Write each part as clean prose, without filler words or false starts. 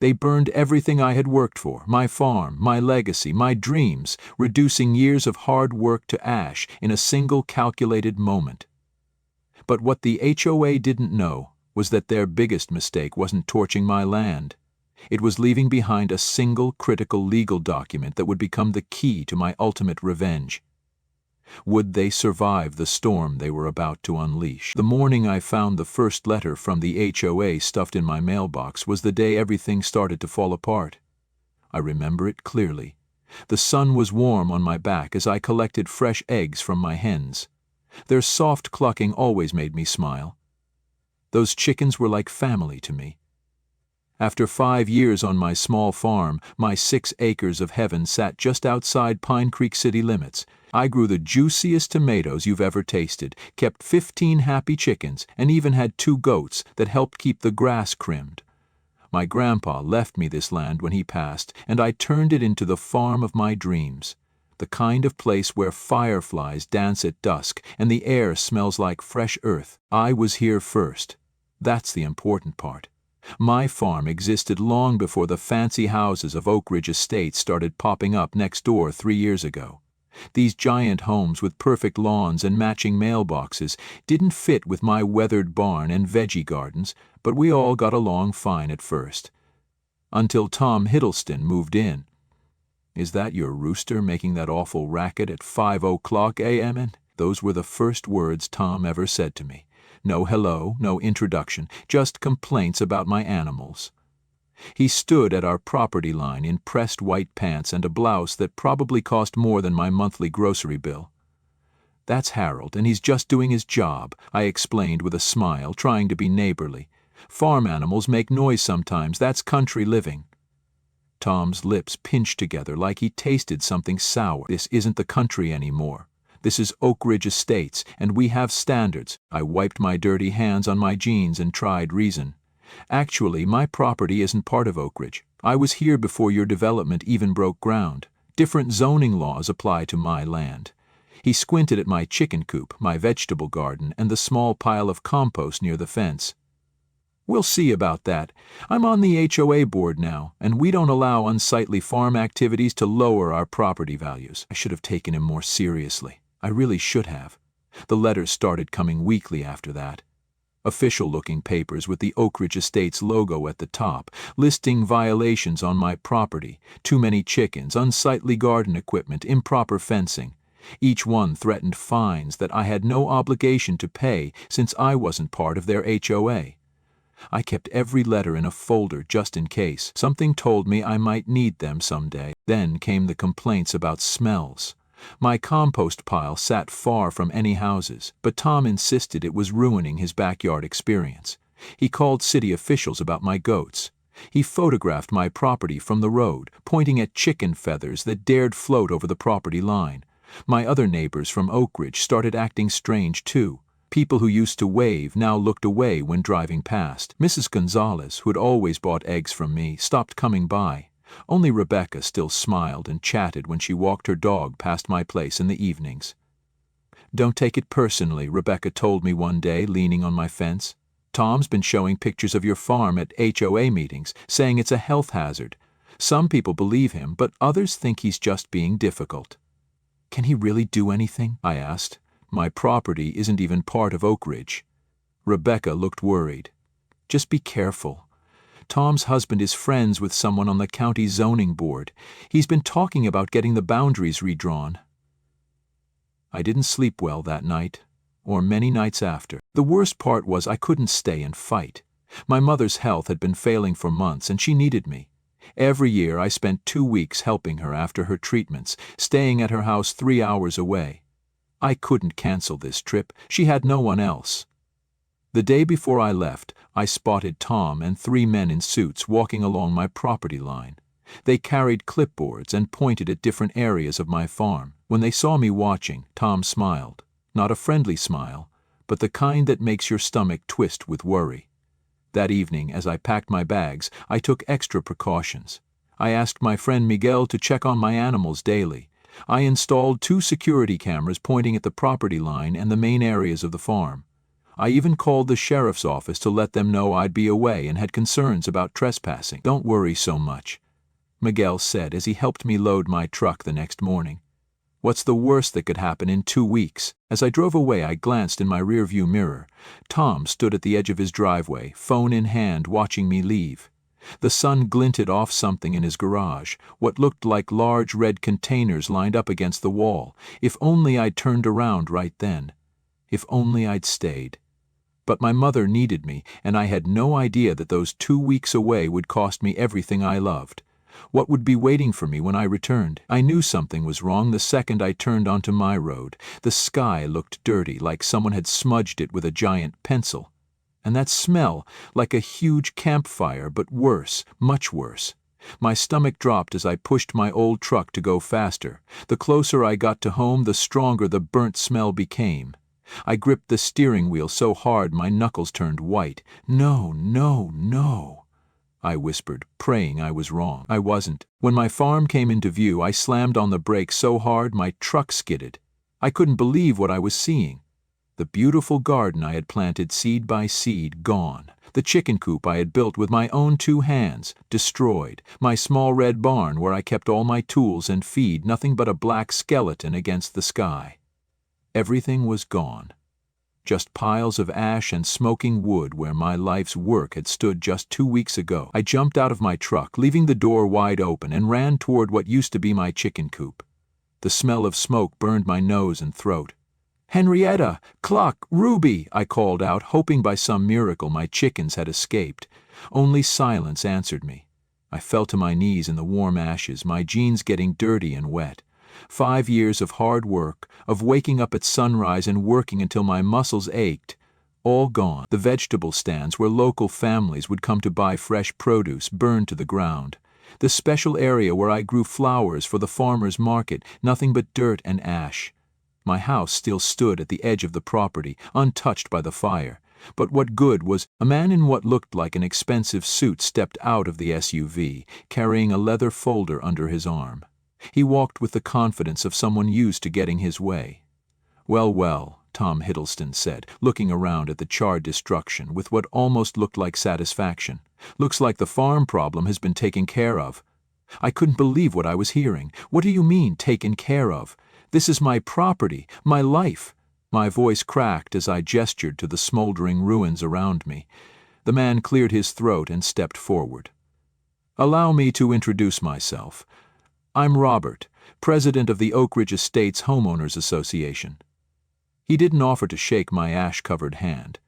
They burned everything I had worked for, my farm, my legacy, my dreams, reducing years of hard work to ash in a single calculated moment. But what the HOA didn't know was that their biggest mistake wasn't torching my land. It was leaving behind a single critical legal document that would become the key to my ultimate revenge. Would they survive the storm they were about to unleash? The morning I found the first letter from the HOA stuffed in my mailbox was the day everything started to fall apart. I remember it clearly. The sun was warm on my back as I collected fresh eggs from my hens. Their soft clucking always made me smile. Those chickens were like family to me. After 5 years on my small farm, my 6 acres of heaven sat just outside Pine Creek city limits. I grew the juiciest tomatoes you've ever tasted, kept 15 happy chickens, and even had 2 goats that helped keep the grass trimmed. My grandpa left me this land when he passed, and I turned it into the farm of my dreams. The kind of place where fireflies dance at dusk and the air smells like fresh earth. I was here first. That's the important part. My farm existed long before the fancy houses of Oak Ridge Estates started popping up next door 3 years ago. These giant homes with perfect lawns and matching mailboxes didn't fit with my weathered barn and veggie gardens, but we all got along fine at first. Until Tom Hiddleston moved in. "Is that your rooster making that awful racket at 5 o'clock a.m.?" And those were the first words Tom ever said to me. No hello, no introduction, just complaints about my animals. He stood at our property line in pressed white pants and a blouse that probably cost more than my monthly grocery bill. "That's Harold, and he's just doing his job," I explained with a smile, trying to be neighborly. "Farm animals make noise sometimes, that's country living." Tom's lips pinched together like he tasted something sour. "This isn't the country anymore. This is Oak Ridge Estates, and we have standards." I wiped my dirty hands on my jeans and tried reason. "Actually, my property isn't part of Oak Ridge. I was here before your development even broke ground. Different zoning laws apply to my land." He squinted at my chicken coop, my vegetable garden, and the small pile of compost near the fence. "We'll see about that. I'm on the HOA board now, and we don't allow unsightly farm activities to lower our property values." I should have taken him more seriously. I really should have. The letters started coming weekly after that. Official-looking papers with the Oak Ridge Estates logo at the top, listing violations on my property, too many chickens, unsightly garden equipment, improper fencing. Each one threatened fines that I had no obligation to pay since I wasn't part of their HOA. I kept every letter in a folder just in case. Something told me I might need them someday. Then came the complaints about smells. My compost pile sat far from any houses, but Tom insisted it was ruining his backyard experience. He called city officials about my goats. He photographed my property from the road, pointing at chicken feathers that dared float over the property line. My other neighbors from Oak Ridge started acting strange too. People who used to wave now looked away when driving past. Mrs. Gonzalez, who had always bought eggs from me, stopped coming by. Only Rebecca still smiled and chatted when she walked her dog past my place in the evenings. "Don't take it personally," Rebecca told me one day, leaning on my fence. "Tom's been showing pictures of your farm at HOA meetings, saying it's a health hazard. Some people believe him, but others think he's just being difficult." "Can he really do anything?" I asked. "My property isn't even part of Oak Ridge." Rebecca looked worried. "Just be careful. Tom's husband is friends with someone on the county zoning board. He's been talking about getting the boundaries redrawn." I didn't sleep well that night, or many nights after. The worst part was I couldn't stay and fight. My mother's health had been failing for months, and she needed me. Every year I spent 2 weeks helping her after her treatments, staying at her house 3 hours away. I couldn't cancel this trip. She had no one else. The day before I left, I spotted Tom and 3 men in suits walking along my property line. They carried clipboards and pointed at different areas of my farm. When they saw me watching, Tom smiled. Not a friendly smile, but the kind that makes your stomach twist with worry. That evening, as I packed my bags, I took extra precautions. I asked my friend Miguel to check on my animals daily. I installed 2 security cameras pointing at the property line and the main areas of the farm. I even called the sheriff's office to let them know I'd be away and had concerns about trespassing. "Don't worry so much," Miguel said as he helped me load my truck the next morning. "What's the worst that could happen in 2 weeks?" As I drove away, I glanced in my rearview mirror. Tom stood at the edge of his driveway, phone in hand, watching me leave. The sun glinted off something in his garage, what looked like large red containers lined up against the wall. If only I'd turned around right then. If only I'd stayed. But my mother needed me, and I had no idea that those 2 weeks away would cost me everything I loved. What would be waiting for me when I returned? I knew something was wrong the second I turned onto my road. The sky looked dirty, like someone had smudged it with a giant pencil. And that smell, like a huge campfire, but worse, much worse. My stomach dropped as I pushed my old truck to go faster. The closer I got to home, the stronger the burnt smell became. I gripped the steering wheel so hard my knuckles turned white. "No, no, no," I whispered, praying I was wrong. I wasn't. When my farm came into view, I slammed on the brakes so hard my truck skidded. I couldn't believe what I was seeing. The beautiful garden I had planted seed by seed, gone. The chicken coop I had built with my own 2 hands, destroyed. My small red barn where I kept all my tools and feed, nothing but a black skeleton against the sky. Everything was gone. Just piles of ash and smoking wood where my life's work had stood just 2 weeks ago. I jumped out of my truck, leaving the door wide open, and ran toward what used to be my chicken coop. The smell of smoke burned my nose and throat. "Henrietta! Cluck! Ruby!" I called out, hoping by some miracle my chickens had escaped. Only silence answered me. I fell to my knees in the warm ashes, my jeans getting dirty and wet. 5 years of hard work, of waking up at sunrise and working until my muscles ached, all gone. The vegetable stands where local families would come to buy fresh produce burned to the ground. The special area where I grew flowers for the farmer's market, nothing but dirt and ash. My house still stood at the edge of the property, untouched by the fire. But what good was— A man in what looked like an expensive suit stepped out of the SUV, carrying a leather folder under his arm. He walked with the confidence of someone used to getting his way. "Well, well," Tom Hiddleston said, looking around at the charred destruction with what almost looked like satisfaction. "Looks like the farm problem has been taken care of." I couldn't believe what I was hearing. "What do you mean, taken care of? This is my property, my life." My voice cracked as I gestured to the smoldering ruins around me. The man cleared his throat and stepped forward. "Allow me to introduce myself. I'm Robert, president of the Oak Ridge Estates Homeowners Association." He didn't offer to shake my ash-covered hand.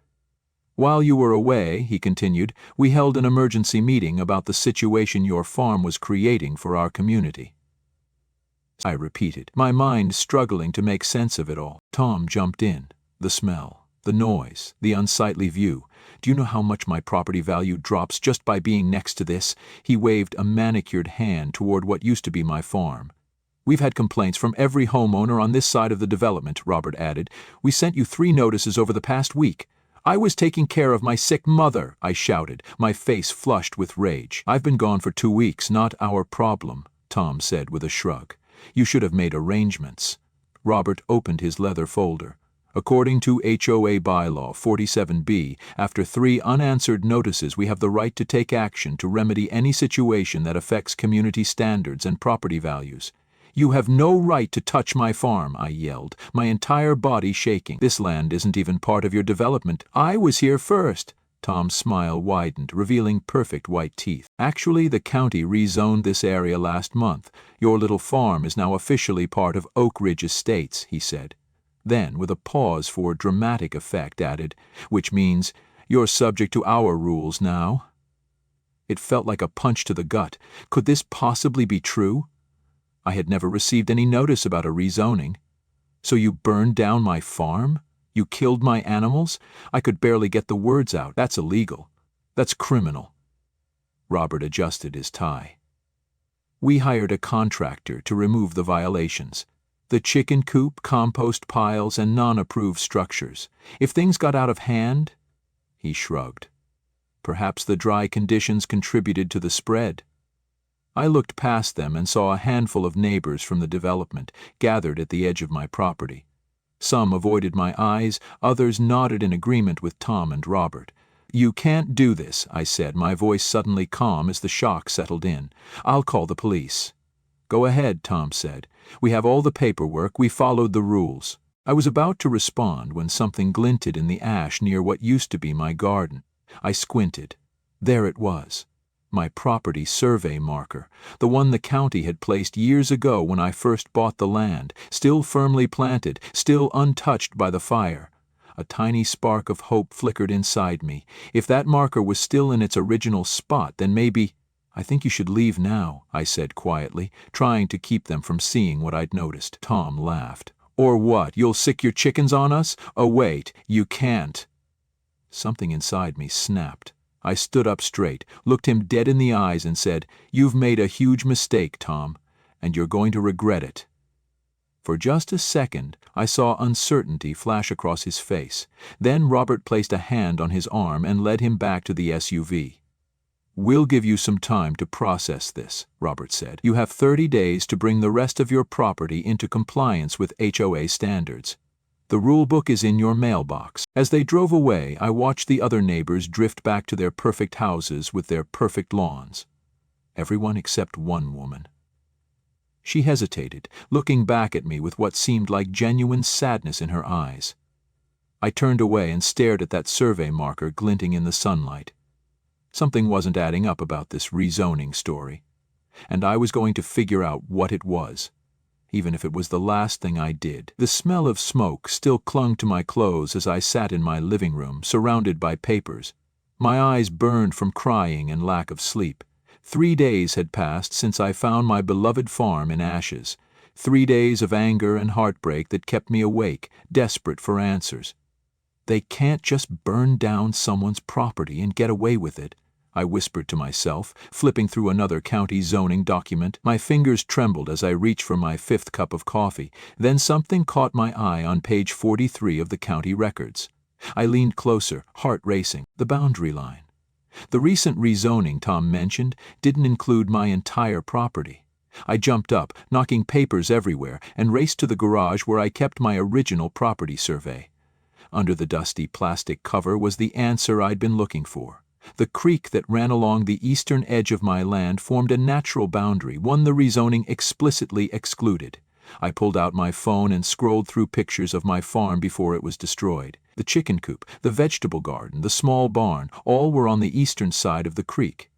"While you were away," he continued, "we held an emergency meeting about the situation your farm was creating for our community." I repeated, my mind struggling to make sense of it all. Tom jumped in. "The smell, the noise, the unsightly view. Do you know how much my property value drops just by being next to this?" He waved a manicured hand toward what used to be my farm. "We've had complaints from every homeowner on this side of the development," Robert added. "We sent you 3 notices over the past week." "I was taking care of my sick mother," I shouted, my face flushed with rage. "I've been gone for 2 weeks, not our problem," Tom said with a shrug. "You should have made arrangements." Robert opened his leather folder. "According to HOA bylaw 47B, after 3 unanswered notices we have the right to take action to remedy any situation that affects community standards and property values." "You have no right to touch my farm," I yelled, my entire body shaking. "This land isn't even part of your development. I was here first." Tom's smile widened, revealing perfect white teeth. "Actually, the county rezoned this area last month. Your little farm is now officially part of Oak Ridge Estates," he said. Then, with a pause for dramatic effect, added, "Which means you're subject to our rules now." It felt like a punch to the gut. Could this possibly be true? I had never received any notice about a rezoning. "So you burned down my farm? You killed my animals?" I could barely get the words out. "That's illegal. That's criminal." Robert adjusted his tie. "We hired a contractor to remove the violations. The chicken coop, compost piles, and non-approved structures. If things got out of hand—" He shrugged. "Perhaps the dry conditions contributed to the spread." I looked past them and saw a handful of neighbors from the development gathered at the edge of my property. Some avoided my eyes, others nodded in agreement with Tom and Robert. "You can't do this," I said, my voice suddenly calm as the shock settled in. "I'll call the police." "Go ahead," Tom said. "We have all the paperwork, we followed the rules." I was about to respond when something glinted in the ash near what used to be my garden. I squinted. There it was. My property survey marker, the one the county had placed years ago when I first bought the land, still firmly planted, still untouched by the fire. A tiny spark of hope flickered inside me. If that marker was still in its original spot, then maybe— "I think you should leave now," I said quietly, trying to keep them from seeing what I'd noticed. Tom laughed. "Or what, you'll sick your chickens on us? Oh wait, you can't." Something inside me snapped. I stood up straight, looked him dead in the eyes and said, "You've made a huge mistake, Tom, and you're going to regret it." For just a second, I saw uncertainty flash across his face. Then Robert placed a hand on his arm and led him back to the SUV. "We'll give you some time to process this," Robert said. "You have 30 days to bring the rest of your property into compliance with HOA standards. The rule book is in your mailbox." As they drove away, I watched the other neighbors drift back to their perfect houses with their perfect lawns. Everyone except one woman. She hesitated, looking back at me with what seemed like genuine sadness in her eyes. I turned away and stared at that survey marker glinting in the sunlight. Something wasn't adding up about this rezoning story, and I was going to figure out what it was, even if it was the last thing I did. The smell of smoke still clung to my clothes as I sat in my living room, surrounded by papers. My eyes burned from crying and lack of sleep. 3 days had passed since I found my beloved farm in ashes. 3 days of anger and heartbreak that kept me awake, desperate for answers. "They can't just burn down someone's property and get away with it," I whispered to myself, flipping through another county zoning document. My fingers trembled as I reached for my 5th cup of coffee. Then something caught my eye on page 43 of the county records. I leaned closer, heart racing. The boundary line. The recent rezoning Tom mentioned didn't include my entire property. I jumped up, knocking papers everywhere, and raced to the garage where I kept my original property survey. Under the dusty plastic cover was the answer I'd been looking for. The creek that ran along the eastern edge of my land formed a natural boundary, one the rezoning explicitly excluded. I pulled out my phone and scrolled through pictures of my farm before it was destroyed. The chicken coop, the vegetable garden, the small barn, all were on the eastern side of the creek.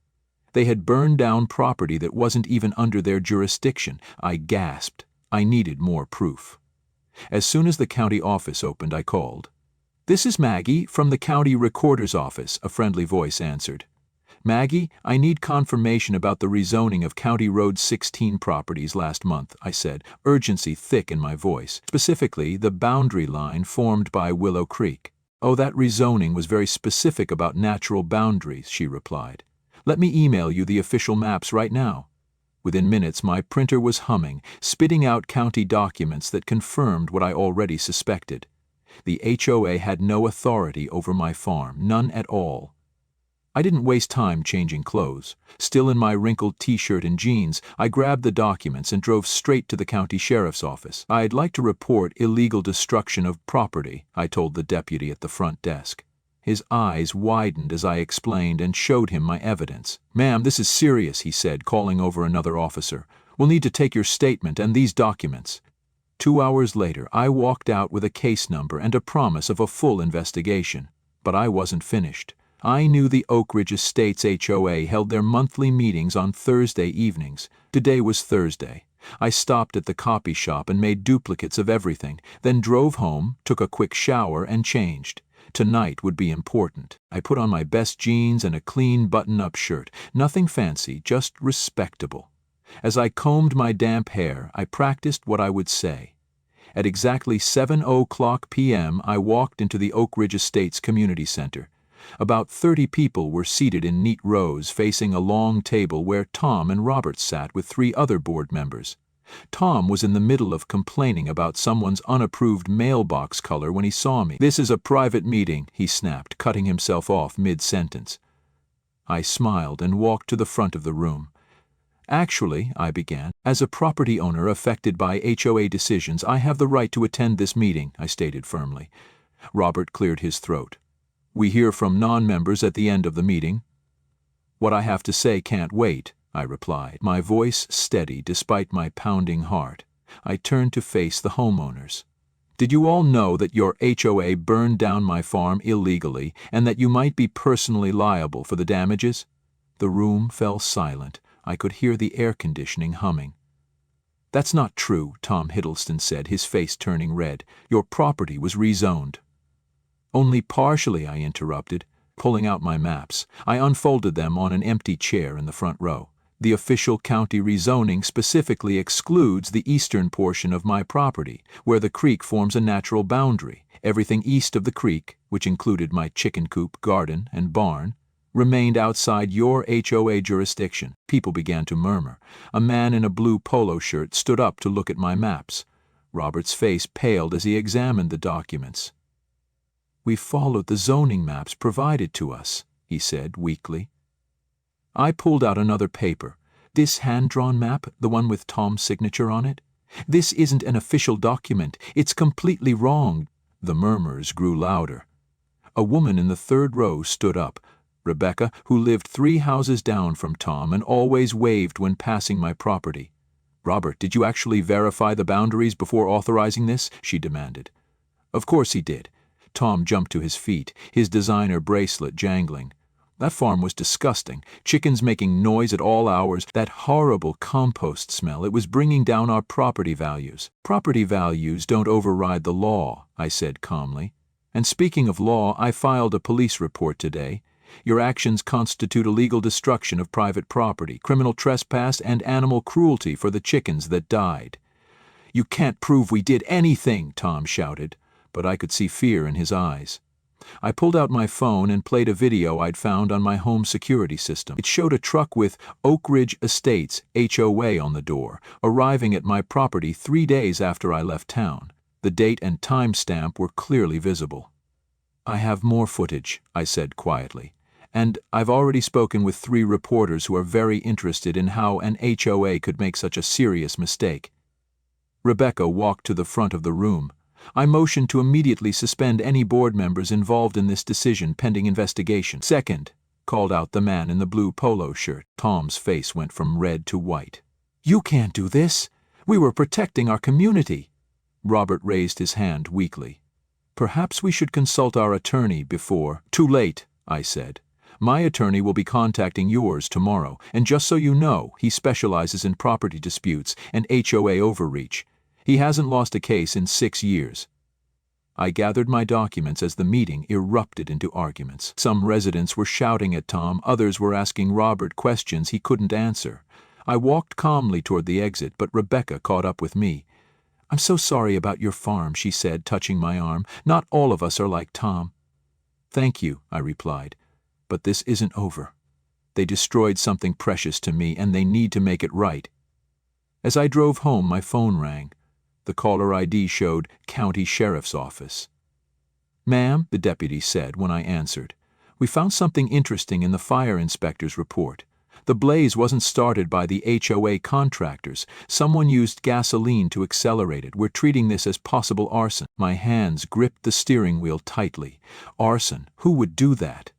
They had burned down property that wasn't even under their jurisdiction. I gasped. I needed more proof. As soon as the county office opened, I called. "This is Maggie, from the county recorder's office," a friendly voice answered. "Maggie, I need confirmation about the rezoning of County Road 16 properties last month," I said, urgency thick in my voice, specifically the boundary line formed by Willow Creek. "Oh, that rezoning was very specific about natural boundaries," she replied. "Let me email you the official maps right now." Within minutes, my printer was humming, spitting out county documents that confirmed what I already suspected. The HOA had no authority over my farm, none at all. I didn't waste time changing clothes. Still in my wrinkled t-shirt and jeans, I grabbed the documents and drove straight to the county sheriff's office. "I'd like to report illegal destruction of property," I told the deputy at the front desk. His eyes widened as I explained and showed him my evidence. "Ma'am, this is serious," he said, calling over another officer. "We'll need to take your statement and these documents." 2 hours later, I walked out with a case number and a promise of a full investigation. But I wasn't finished. I knew the Oak Ridge Estates HOA held their monthly meetings on Thursday evenings. Today was Thursday. I stopped at the copy shop and made duplicates of everything, then drove home, took a quick shower, and changed. Tonight would be important. I put on my best jeans and a clean button-up shirt. Nothing fancy, just respectable. As I combed my damp hair, I practiced what I would say. At exactly 7:00 p.m., I walked into the Oak Ridge Estates Community Center. About 30 people were seated in neat rows facing a long table where Tom and Robert sat with 3 other board members. Tom was in the middle of complaining about someone's unapproved mailbox color when he saw me. "This is a private meeting," he snapped, cutting himself off mid-sentence. I smiled and walked to the front of the room. Actually, I began, as a property owner affected by HOA decisions, I have the right to attend this meeting, I stated firmly. Robert cleared his throat. We hear from non-members at the end of the meeting. What I have to say can't wait, I replied, my voice steady despite my pounding heart. I turned to face the homeowners. Did you all know that your HOA burned down my farm illegally and that you might be personally liable for the damages? The room fell silent. I could hear the air conditioning humming. That's not true, Tom Hiddleston said, his face turning red. Your property was rezoned. Only partially, I interrupted. Pulling out my maps, I unfolded them on an empty chair in the front row. The official county rezoning specifically excludes the eastern portion of my property, where the creek forms a natural boundary. Everything east of the creek, which included my chicken coop, garden, and barn, remained outside your HOA jurisdiction. People began to murmur. A man in a blue polo shirt stood up to look at my maps. Robert's face paled as he examined the documents. We followed the zoning maps provided to us, he said weakly. I pulled out another paper. This hand-drawn map, the one with Tom's signature on it? This isn't an official document. It's completely wrong. The murmurs grew louder. A woman in the third row stood up. Rebecca, who lived 3 houses down from Tom and always waved when passing my property. Robert, did you actually verify the boundaries before authorizing this? She demanded. Of course he did. Tom jumped to his feet, his designer bracelet jangling. That farm was disgusting, chickens making noise at all hours, that horrible compost smell. It was bringing down our property values. Property values don't override the law, I said calmly. And speaking of law, I filed a police report today. Your actions constitute illegal destruction of private property, criminal trespass, and animal cruelty for the chickens that died. You can't prove we did anything, Tom shouted, but I could see fear in his eyes. I pulled out my phone and played a video I'd found on my home security system. It showed a truck with Oak Ridge Estates, HOA, on the door, arriving at my property 3 days after I left town. The date and time stamp were clearly visible. I have more footage, I said quietly, and I've already spoken with 3 reporters who are very interested in how an HOA could make such a serious mistake. Rebecca walked to the front of the room. I motioned to immediately suspend any board members involved in this decision pending investigation. Second, called out the man in the blue polo shirt. Tom's face went from red to white. You can't do this. We were protecting our community. Robert raised his hand weakly. Perhaps we should consult our attorney before. Too late, I said. My attorney will be contacting yours tomorrow, and just so you know, he specializes in property disputes and HOA overreach. He hasn't lost a case in 6 years. I gathered my documents as the meeting erupted into arguments. Some residents were shouting at Tom, others were asking Robert questions he couldn't answer. I walked calmly toward the exit, but Rebecca caught up with me. I'm so sorry about your farm, she said, touching my arm. Not all of us are like Tom. Thank you, I replied, but this isn't over. They destroyed something precious to me, and they need to make it right. As I drove home, my phone rang. The caller ID showed County Sheriff's Office. Ma'am, the deputy said when I answered, we found something interesting in the fire inspector's report. The blaze wasn't started by the HOA contractors. Someone used gasoline to accelerate it. We're treating this as possible arson. My hands gripped the steering wheel tightly. Arson? Who would do that?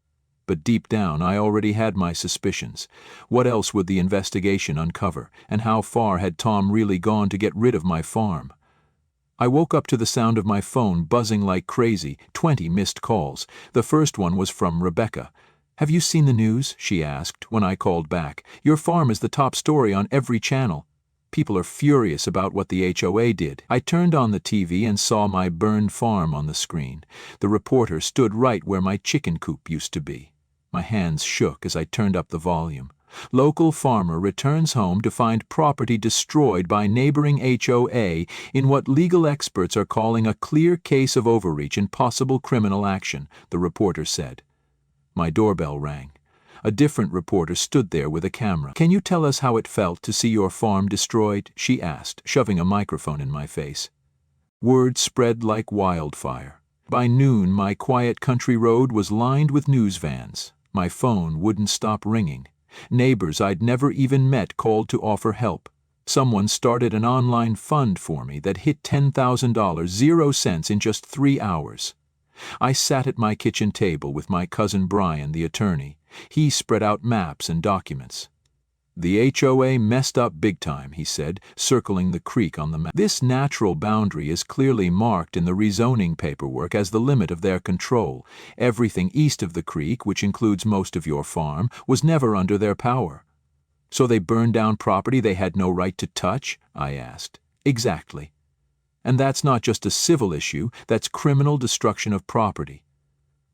But deep down, I already had my suspicions. What else would the investigation uncover, and how far had Tom really gone to get rid of my farm? I woke up to the sound of my phone buzzing like crazy, 20 missed calls. The first one was from Rebecca. Have you seen the news? She asked when I called back. Your farm is the top story on every channel. People are furious about what the HOA did. I turned on the TV and saw my burned farm on the screen. The reporter stood right where my chicken coop used to be. My hands shook as I turned up the volume. Local farmer returns home to find property destroyed by neighboring HOA in what legal experts are calling a clear case of overreach and possible criminal action, the reporter said. My doorbell rang. A different reporter stood there with a camera. Can you tell us how it felt to see your farm destroyed? She asked, shoving a microphone in my face. Word spread like wildfire. By noon, my quiet country road was lined with news vans. My phone wouldn't stop ringing. Neighbors I'd never even met called to offer help. Someone started an online fund for me that hit $10,000, 0 cents in just 3 hours. I sat at my kitchen table with my cousin Brian, the attorney. He spread out maps and documents. "The HOA messed up big time," he said, circling the creek on the map. "This natural boundary is clearly marked in the rezoning paperwork as the limit of their control. Everything east of the creek, which includes most of your farm, was never under their power." "So they burned down property they had no right to touch?" I asked. "Exactly. And that's not just a civil issue, that's criminal destruction of property."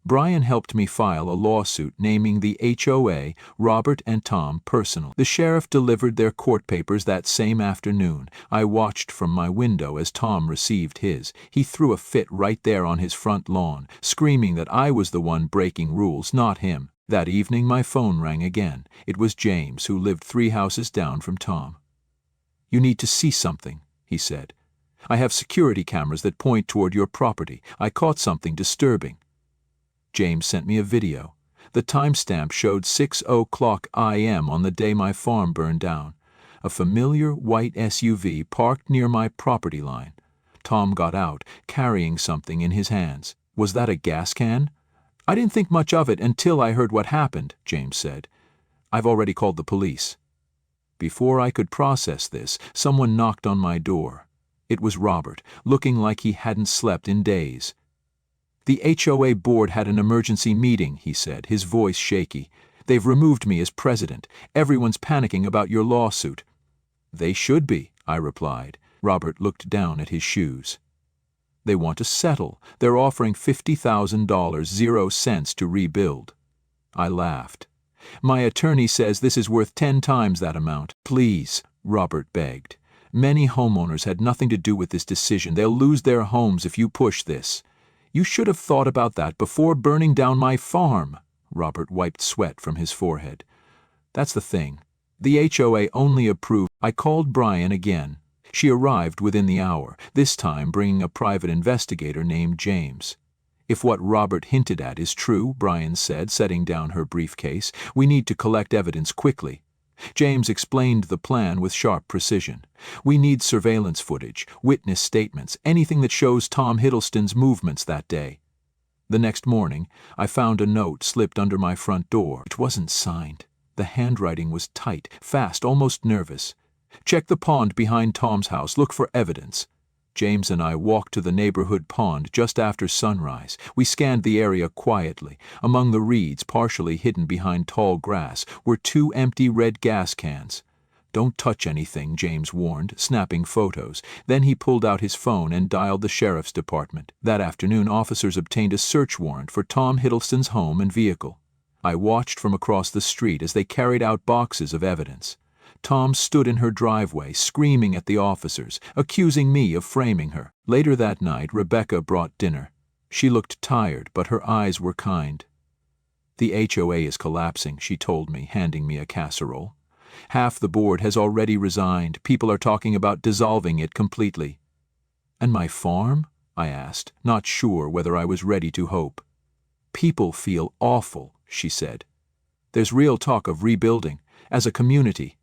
Brian helped me file a lawsuit naming the HOA, Robert and Tom, personal. The sheriff delivered their court papers that same afternoon. I watched from my window as Tom received his. He threw a fit right there on his front lawn, screaming that I was the one breaking rules, not him. That evening my phone rang again. It was James, who lived 3 houses down from Tom. "You need to see something," he said. "I have security cameras that point toward your property. I caught something disturbing." James sent me a video. The timestamp showed 6:00 a.m. on the day my farm burned down. A familiar white SUV parked near my property line. Tom got out, carrying something in his hands. "Was that a gas can?" "I didn't think much of it until I heard what happened," James said. "I've already called the police." Before I could process this, someone knocked on my door. It was Robert, looking like he hadn't slept in days. "The HOA board had an emergency meeting," he said, his voice shaky. "They've removed me as president. Everyone's panicking about your lawsuit." "They should be," I replied. Robert looked down at his shoes. "They want to settle. They're offering $50,000, 0 cents to rebuild." I laughed. "My attorney says this is worth 10 times that amount." "Please," Robert begged. "Many homeowners had nothing to do with this decision. They'll lose their homes if you push this." "You should have thought about that before burning down my farm." Robert wiped sweat from his forehead. "That's the thing. The HOA only approved." I called Brian again. She arrived within the hour, this time bringing a private investigator named James. "If what Robert hinted at is true," Brian said, setting down her briefcase, "we need to collect evidence quickly." James explained the plan with sharp precision. "We need surveillance footage, witness statements, anything that shows Tom Hiddleston's movements that day." The next morning, I found a note slipped under my front door. It wasn't signed. The handwriting was tight, fast, almost nervous. "Check the pond behind Tom's house. Look for evidence." James and I walked to the neighborhood pond just after sunrise. We scanned the area quietly. Among the reeds, partially hidden behind tall grass, were 2 empty red gas cans. "Don't touch anything," James warned, snapping photos. Then he pulled out his phone and dialed the sheriff's department. That afternoon, officers obtained a search warrant for Tom Hiddleston's home and vehicle. I watched from across the street as they carried out boxes of evidence. Tom stood in her driveway, screaming at the officers, accusing me of framing her. Later that night, Rebecca brought dinner. She looked tired, but her eyes were kind. "The HOA is collapsing," she told me, handing me a casserole. "Half the board has already resigned. People are talking about dissolving it completely." "And my farm?" I asked, not sure whether I was ready to hope. "People feel awful," she said. "There's real talk of rebuilding, as a community."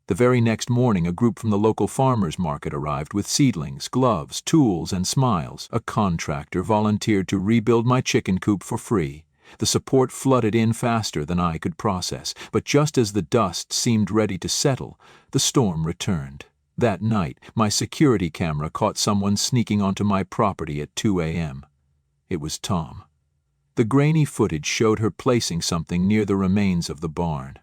The very next morning, a group from the local farmers market arrived with seedlings, gloves, tools, and smiles. A contractor volunteered to rebuild my chicken coop for free. The support flooded in faster than I could process, but just as the dust seemed ready to settle, the storm returned. That night, my security camera caught someone sneaking onto my property at 2 a.m. It was Tom. The grainy footage showed her placing something near the remains of the barn.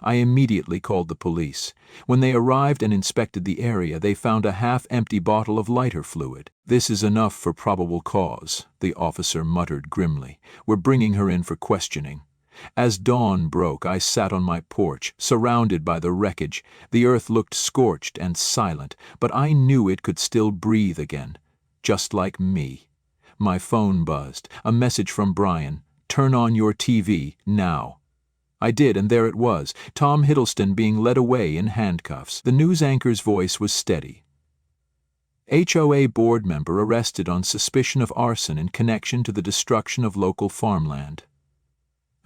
I immediately called the police. When they arrived and inspected the area, they found a half-empty bottle of lighter fluid. "This is enough for probable cause," the officer muttered grimly. "We're bringing her in for questioning." As dawn broke, I sat on my porch, surrounded by the wreckage. The earth looked scorched and silent, but I knew it could still breathe again, just like me. My phone buzzed. A message from Brian. "Turn on your TV, now." I did, and there it was, Tom Hiddleston being led away in handcuffs. The news anchor's voice was steady. "HOA board member arrested on suspicion of arson in connection to the destruction of local farmland."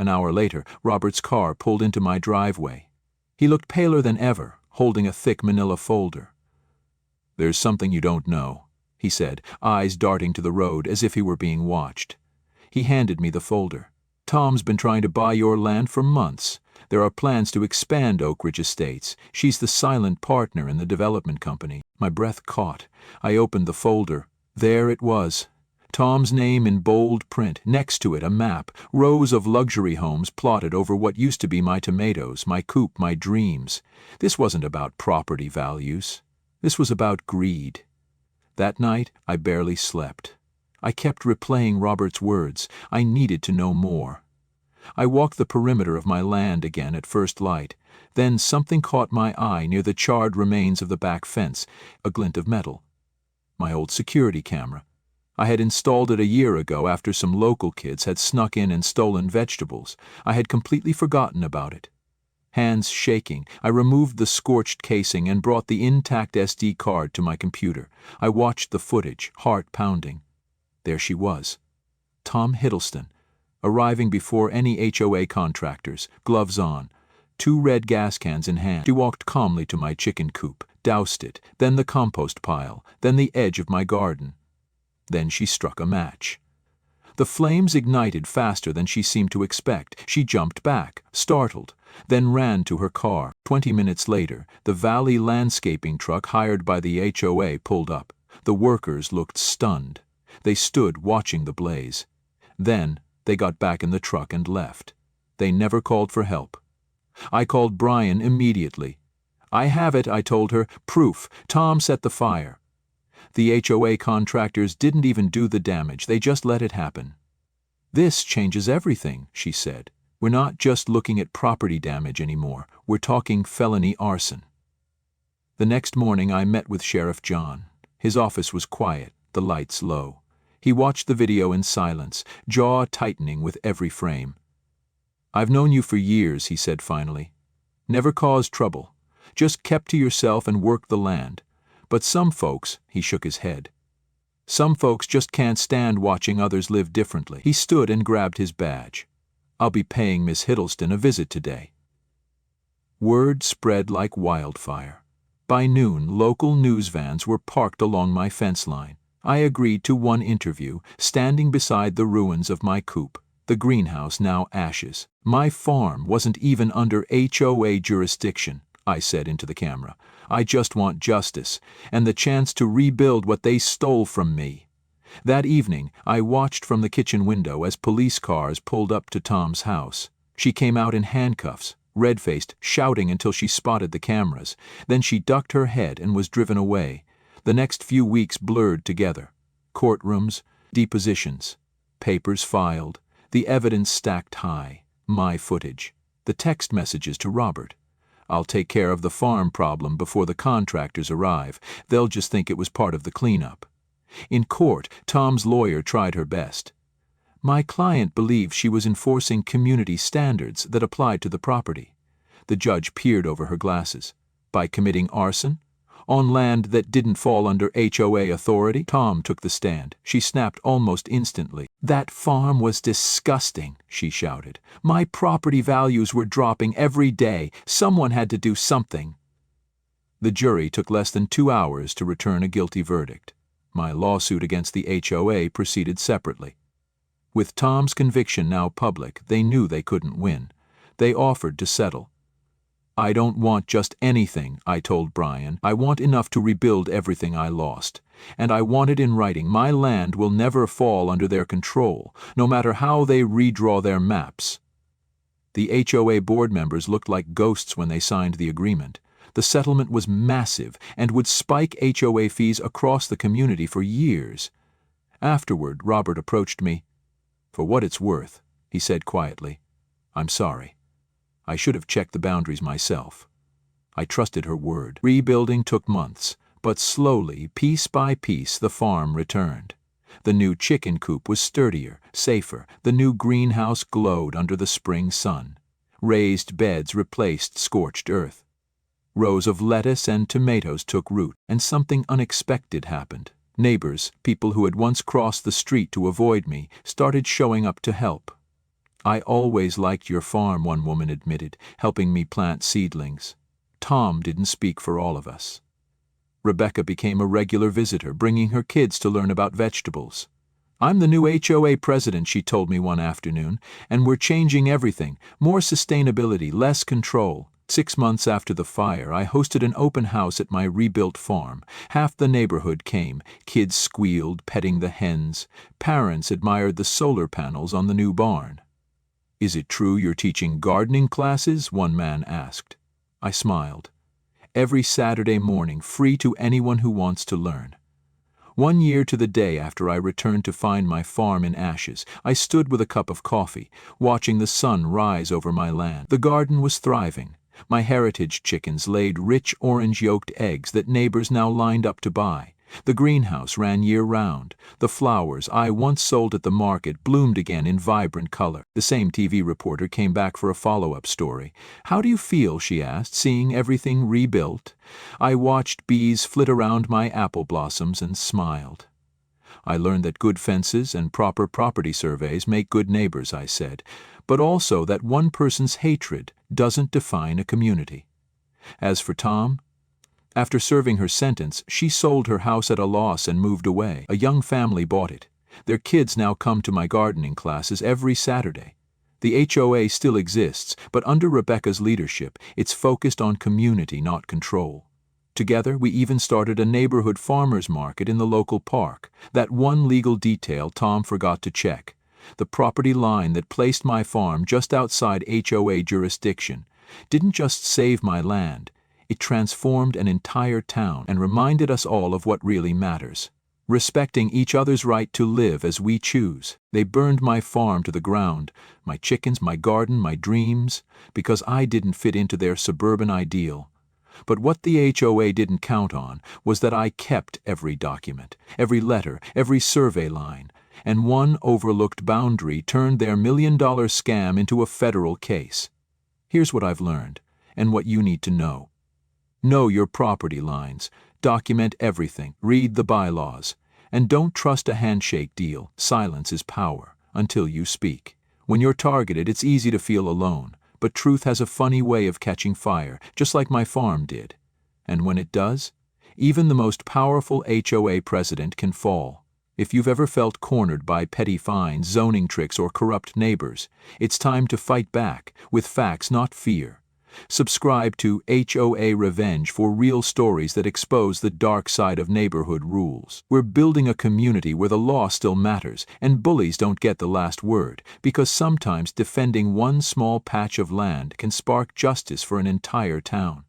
An hour later, Robert's car pulled into my driveway. He looked paler than ever, holding a thick manila folder. "There's something you don't know," he said, eyes darting to the road as if he were being watched. He handed me the folder. "Tom's been trying to buy your land for months. There are plans to expand Oak Ridge Estates. She's the silent partner in the development company." My breath caught. I opened the folder. There it was. Tom's name in bold print, next to it a map, rows of luxury homes plotted over what used to be my tomatoes, my coop, my dreams. This wasn't about property values. This was about greed. That night, I barely slept. I kept replaying Robert's words. I needed to know more. I walked the perimeter of my land again at first light. Then something caught my eye near the charred remains of the back fence, a glint of metal. My old security camera. I had installed it a year ago after some local kids had snuck in and stolen vegetables. I had completely forgotten about it. Hands shaking, I removed the scorched casing and brought the intact SD card to my computer. I watched the footage, heart pounding. There she was. Tom Hiddleston, arriving before any HOA contractors, gloves on, 2 red gas cans in hand. She walked calmly to my chicken coop, doused it, then the compost pile, then the edge of my garden. Then she struck a match. The flames ignited faster than she seemed to expect. She jumped back, startled, then ran to her car. 20 minutes later, the Valley landscaping truck hired by the HOA pulled up. The workers looked stunned. They stood watching the blaze. Then they got back in the truck and left. They never called for help. I called Brian immediately. "I have it," I told her. "Proof. Tom set the fire." The HOA contractors didn't even do the damage. They just let it happen. "This changes everything," she said. "We're not just looking at property damage anymore. We're talking felony arson." The next morning I met with Sheriff John. His office was quiet, the lights low. He watched the video in silence, jaw tightening with every frame. "I've known you for years," he said finally. "Never caused trouble. Just kept to yourself and worked the land. But some folks," he shook his head, "some folks just can't stand watching others live differently." He stood and grabbed his badge. "I'll be paying Miss Hiddleston a visit today." Word spread like wildfire. By noon, local news vans were parked along my fence line. I agreed to one interview, standing beside the ruins of my coop, the greenhouse now ashes. "My farm wasn't even under HOA jurisdiction," I said into the camera. "I just want justice, and the chance to rebuild what they stole from me." That evening, I watched from the kitchen window as police cars pulled up to Tom's house. She came out in handcuffs, red-faced, shouting until she spotted the cameras. Then she ducked her head and was driven away. The next few weeks blurred together. Courtrooms, depositions, papers filed, the evidence stacked high, my footage, the text messages to Robert. "I'll take care of the farm problem before the contractors arrive. They'll just think it was part of the cleanup." In court, Tom's lawyer tried her best. "My client believed she was enforcing community standards that applied to the property." The judge peered over her glasses. "By committing arson? On land that didn't fall under HOA authority?" Tom took the stand. She snapped almost instantly. "That farm was disgusting," she shouted. "My property values were dropping every day. Someone had to do something." The jury took less than 2 hours to return a guilty verdict. My lawsuit against the HOA proceeded separately. With Tom's conviction now public, they knew they couldn't win. They offered to settle. "I don't want just anything," I told Brian. "I want enough to rebuild everything I lost. And I want it in writing. My land will never fall under their control, no matter how they redraw their maps." The HOA board members looked like ghosts when they signed the agreement. The settlement was massive and would spike HOA fees across the community for years. Afterward, Robert approached me. "For what it's worth," he said quietly, "I'm sorry. I should have checked the boundaries myself." I trusted her word. Rebuilding took months, but slowly, piece by piece, the farm returned. The new chicken coop was sturdier, safer. The new greenhouse glowed under the spring sun. Raised beds replaced scorched earth. Rows of lettuce and tomatoes took root, and something unexpected happened. Neighbors, people who had once crossed the street to avoid me, started showing up to help. "I always liked your farm," one woman admitted, helping me plant seedlings. Tom didn't speak for all of us. Rebecca became a regular visitor, bringing her kids to learn about vegetables. "I'm the new HOA president," she told me one afternoon, "and we're changing everything. More sustainability, less control." 6 months after the fire, I hosted an open house at my rebuilt farm. Half the neighborhood came. Kids squealed, petting the hens. Parents admired the solar panels on the new barn. "Is it true you're teaching gardening classes?" one man asked. I smiled. "Every Saturday morning, free to anyone who wants to learn." 1 year to the day after I returned to find my farm in ashes, I stood with a cup of coffee, watching the sun rise over my land. The garden was thriving. My heritage chickens laid rich orange-yolked eggs that neighbors now lined up to buy. The greenhouse ran year-round. The flowers I once sold at the market bloomed again in vibrant color. The same TV reporter came back for a follow-up story. "How do you feel," she asked, "seeing everything rebuilt?" I watched bees flit around my apple blossoms and smiled. "I learned that good fences and proper property surveys make good neighbors," I said, "but also that one person's hatred doesn't define a community." As for Tom, after serving her sentence, she sold her house at a loss and moved away. A young family bought it. Their kids now come to my gardening classes every Saturday. The HOA still exists, but under Rebecca's leadership, it's focused on community, not control. Together, we even started a neighborhood farmers market in the local park. That one legal detail Tom forgot to check. The property line that placed my farm just outside HOA jurisdiction didn't just save my land, it transformed an entire town and reminded us all of what really matters: respecting each other's right to live as we choose. They burned my farm to the ground, my chickens, my garden, my dreams, because I didn't fit into their suburban ideal. But what the HOA didn't count on was that I kept every document, every letter, every survey line, and one overlooked boundary turned their $1 million scam into a federal case. Here's what I've learned, and what you need to know. Know your property lines, document everything, read the bylaws, and don't trust a handshake deal. Silence is power, until you speak. When you're targeted, it's easy to feel alone, but truth has a funny way of catching fire, just like my farm did. And when it does, even the most powerful HOA president can fall. If you've ever felt cornered by petty fines, zoning tricks, or corrupt neighbors, it's time to fight back, with facts, not fear. Subscribe to HOA Revenge for real stories that expose the dark side of neighborhood rules. We're building a community where the law still matters, and bullies don't get the last word, because sometimes defending one small patch of land can spark justice for an entire town.